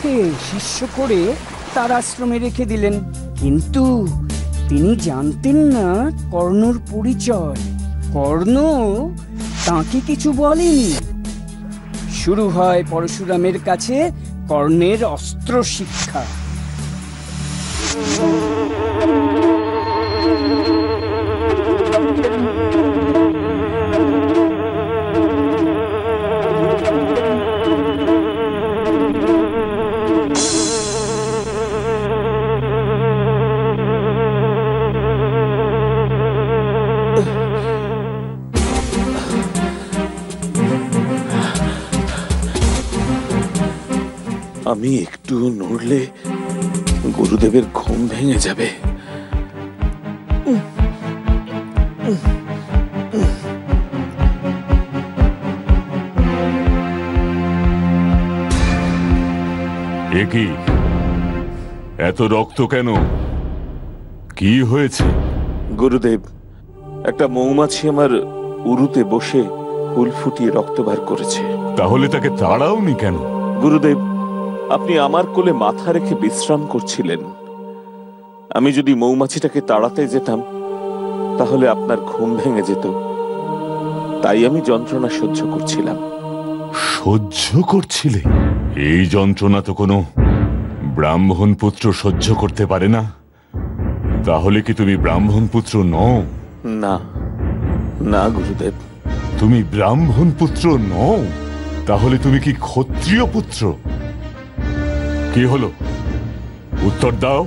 কর্ণকে শিষ্য করে তার আশ্রমে রেখে দিলেন। কিন্তু তিনি জানতেন না কর্ণর পরিচয়। কর্ণ তাকে কিছু বলেনি। শুরু হয় পরশুরামের কাছে কর্ণের অস্ত্র শিক্ষা। আমি একটু নড়লে গুরুদেবের ঘুম ভেঙে যাবে। এ কি, এত রক্ত কেন? কি হয়েছে? গুরুদেব, একটা মৌমাছি আমার উরুতে বসে ফুল ফুটিয়ে রক্ত বার করেছে। তাহলে তাকে তাড়াওনি কেন? গুরুদেব, আপনি আমার কোলে মাথা রেখে বিশ্রাম করছিলেন। আমি যদি মৌমাছিটাকে তাড়াতে যেতাম তাহলে আপনার ঘুম ভেঙে যেত। তাই আমি যন্ত্রণা সহ্য করছিলাম। সহ্য করছিলে? এই যন্ত্রণা তো কোনো ব্রাহ্মণ পুত্র সহ্য করতে পারে না। তাহলে কি তুমি ব্রাহ্মণ পুত্র নও? না, না গুরুদেব। তুমি ব্রাহ্মণ পুত্র নও? তাহলে তুমি কি ক্ষত্রিয় পুত্র? কি হলো, উত্তর দাও।